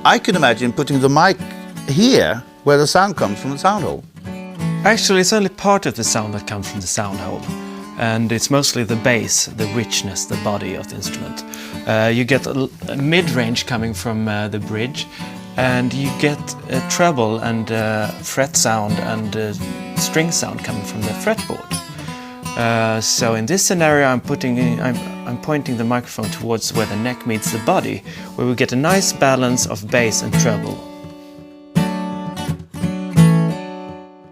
I can imagine putting the mic here, where the sound comes from the sound hole. Actually, it's only part of the sound that comes from the sound hole. And it's mostly the bass, the richness, the body of the instrument. You get a mid-range coming from the bridge, and you get a treble and fret sound and string sound coming from the fretboard. So in this scenario, I'm pointing the microphone towards where the neck meets the body, where we get a nice balance of bass and treble.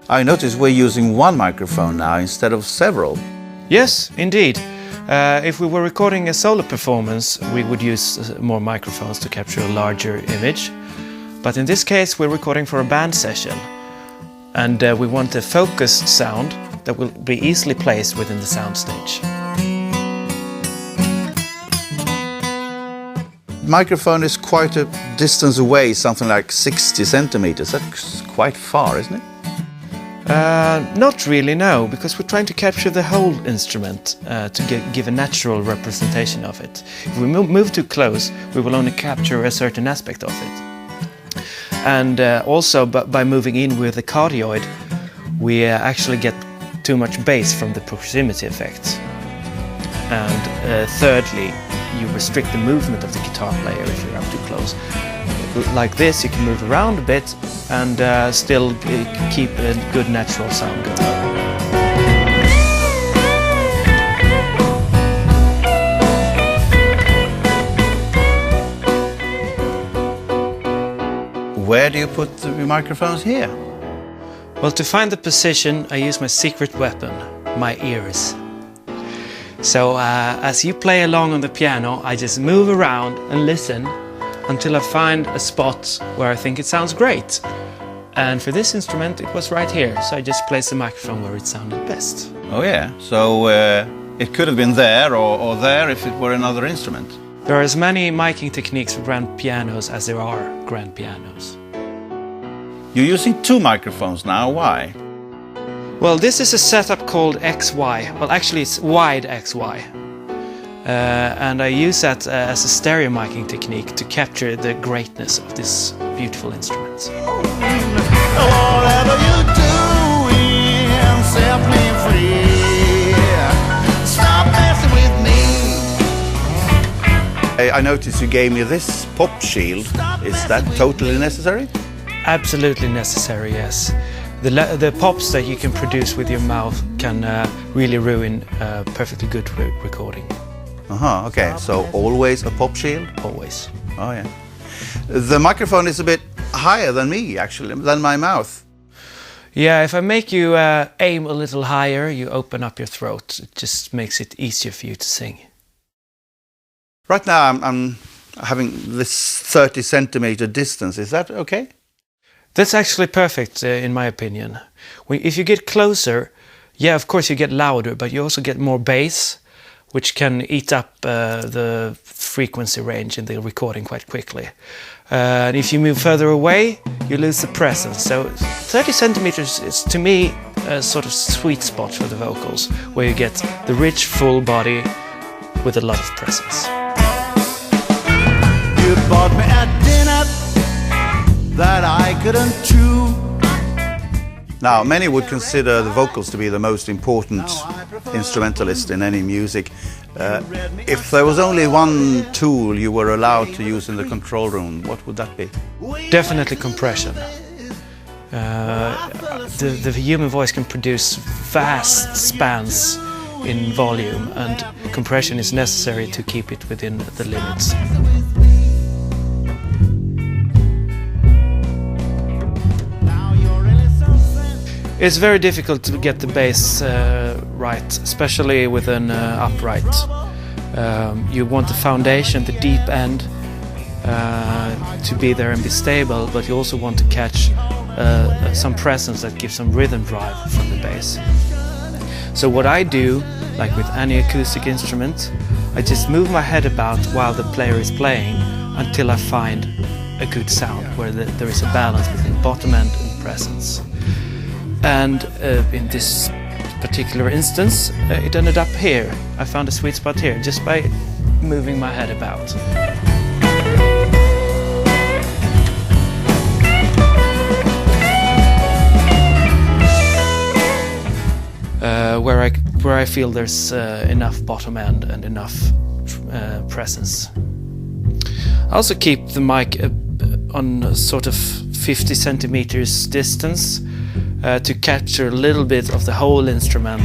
I notice we're using one microphone now instead of several. Yes, indeed. If we were recording a solo performance, we would use more microphones to capture a larger image. But in this case, we're recording for a band session. And we want a focused sound that will be easily placed within the soundstage. The microphone is quite a distance away, something like 60 centimeters. That's quite far, isn't it? Not really, no, because we're trying to capture the whole instrument to give a natural representation of it. If we move too close, we will only capture a certain aspect of it. And also, by moving in with the cardioid, we actually get too much bass from the proximity effect. And thirdly, you restrict the movement of the guitar player if you're up too close. Like this, you can move around a bit and still keep a good natural sound going. Where do you put the microphones here? Well, to find the position, I use my secret weapon, my ears. So as you play along on the piano, I just move around and listen until I find a spot where I think it sounds great. And for this instrument, it was right here, so I just placed the microphone where it sounded best. Oh yeah, so it could have been there or there if it were another instrument. There are as many miking techniques for grand pianos as there are grand pianos. You're using two microphones now, why? Well, this is a setup called XY. Well, actually it's wide XY. And I use that as a stereo miking technique to capture the greatness of this beautiful instrument. Whatever you're doing, set me free. Stop messing with me. I noticed you gave me this pop shield. Is that totally necessary? Absolutely necessary, yes. The pops that you can produce with your mouth can really ruin a perfectly good recording. Okay, so always a pop shield? Always. Oh yeah. The microphone is a bit higher than me, actually, than my mouth. Yeah, if I make you aim a little higher, you open up your throat. It just makes it easier for you to sing. Right now I'm having this 30 centimeter distance. Is that okay? That's actually perfect, in my opinion. If you get closer, yeah, of course you get louder, but you also get more bass, which can eat up the frequency range in the recording quite quickly. And if you move further away, you lose the presence. So 30 centimeters is, to me, a sort of sweet spot for the vocals, where you get the rich, full body with a lot of presence. You bought me a dinner that I couldn't chew. Now, many would consider the vocals to be the most important instrumentalist in any music. If there was only one tool you were allowed to use in the control room, what would that be? Definitely compression. The human voice can produce vast spans in volume, and compression is necessary to keep it within the limits. It's very difficult to get the bass right, especially with an upright. You want the foundation, the deep end, to be there and be stable, but you also want to catch some presence that gives some rhythm drive from the bass. So what I do, like with any acoustic instrument, I just move my head about while the player is playing until I find a good sound, where there is a balance between bottom end and presence. And in this particular instance, it ended up here. I found a sweet spot here, just by moving my head about. where I feel there's enough bottom end and enough presence. I also keep the mic on sort of 50 centimeters distance to capture a little bit of the whole instrument.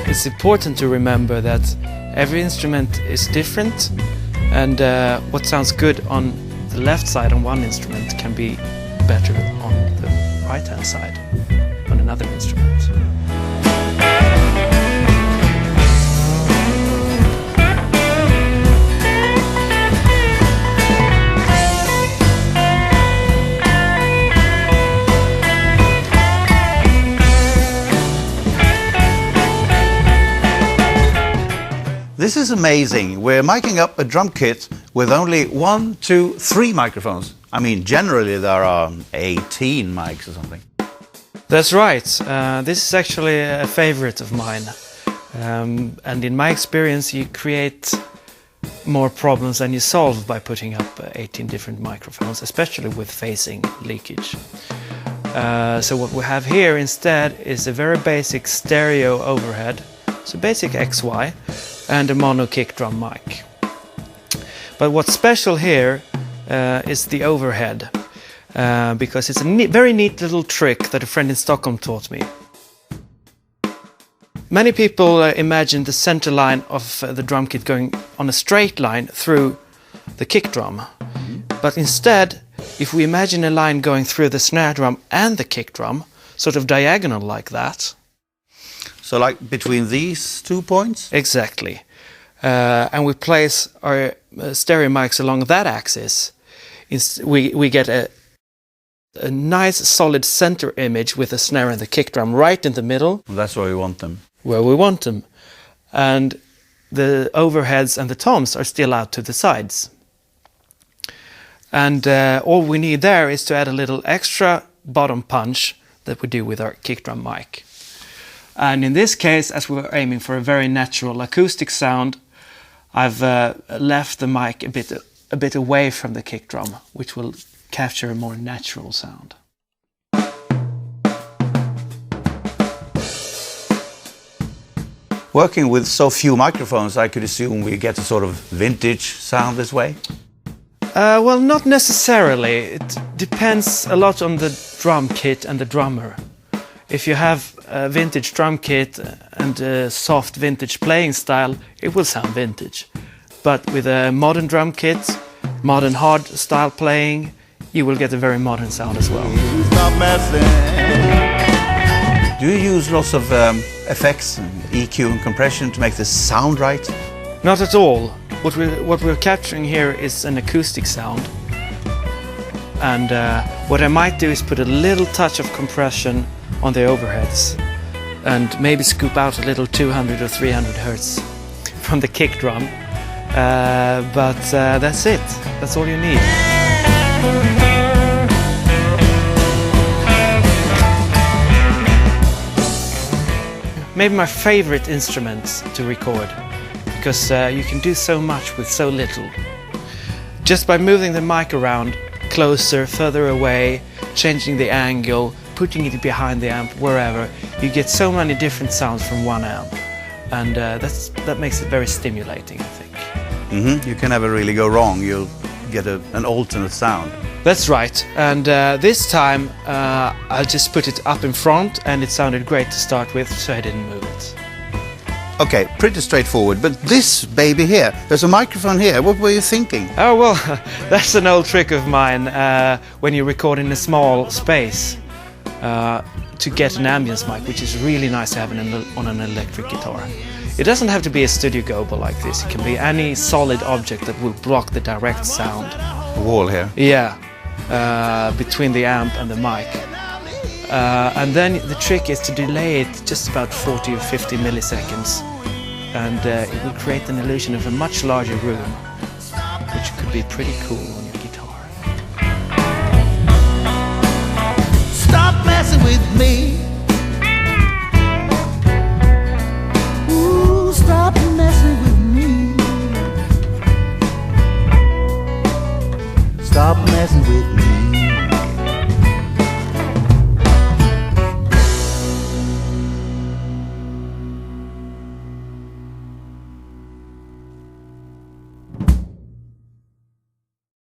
It's important to remember that every instrument is different, and what sounds good on the left side on one instrument can be better on the right-hand side on another instrument. This is amazing. We're miking up a drum kit with only 1, 2, 3 microphones. I mean, generally there are 18 mics or something. That's right. This is actually a favorite of mine. And in my experience, you create more problems than you solve by putting up 18 different microphones, especially with phasing leakage. So what we have here instead is a very basic stereo overhead, so basic XY, and a mono kick drum mic. But what's special here is the overhead, because it's a very neat little trick that a friend in Stockholm taught me. Many people imagine the center line of the drum kit going on a straight line through the kick drum. But instead, if we imagine a line going through the snare drum and the kick drum, sort of diagonal like that. So like between these 2 points? Exactly. And we place our stereo mics along that axis. We get a nice solid center image with the snare and the kick drum right in the middle. That's where we want them. Where we want them. And the overheads and the toms are still out to the sides. And all we need there is to add a little extra bottom punch that we do with our kick drum mic. And in this case, as we were aiming for a very natural acoustic sound, I've left the mic a bit away from the kick drum, which will capture a more natural sound. Working with so few microphones, I could assume we get a sort of vintage sound this way? Well, not necessarily. It depends a lot on the drum kit and the drummer. If you have a vintage drum kit and a soft vintage playing style, it will sound vintage. But with a modern drum kit, modern hard style playing, you will get a very modern sound as well. Do you use lots of effects, and EQ and compression to make this sound right? Not at all. What we're capturing here is an acoustic sound. And what I might do is put a little touch of compression on the overheads and maybe scoop out a little 200 or 300 hertz from the kick drum. But that's it. That's all you need. Maybe my favorite instruments to record, because you can do so much with so little. Just by moving the mic around, closer, further away, changing the angle, putting it behind the amp, wherever, you get so many different sounds from one amp. And that makes it very stimulating, I think. You can never really go wrong. You'll get an alternate sound. That's right. And this time I just put it up in front and it sounded great to start with, so I didn't move it. Okay, pretty straightforward. But this baby here, there's a microphone here. What were you thinking? Oh, well, that's an old trick of mine when you record in a small space to get an ambience mic, which is really nice to have on an electric guitar. It doesn't have to be a studio gobo like this. It can be any solid object that will block the direct sound. A wall here? Yeah, between the amp and the mic. And then the trick is to delay it just about 40 or 50 milliseconds. And it will create an illusion of a much larger room, which could be pretty cool on your guitar. Stop messing with me.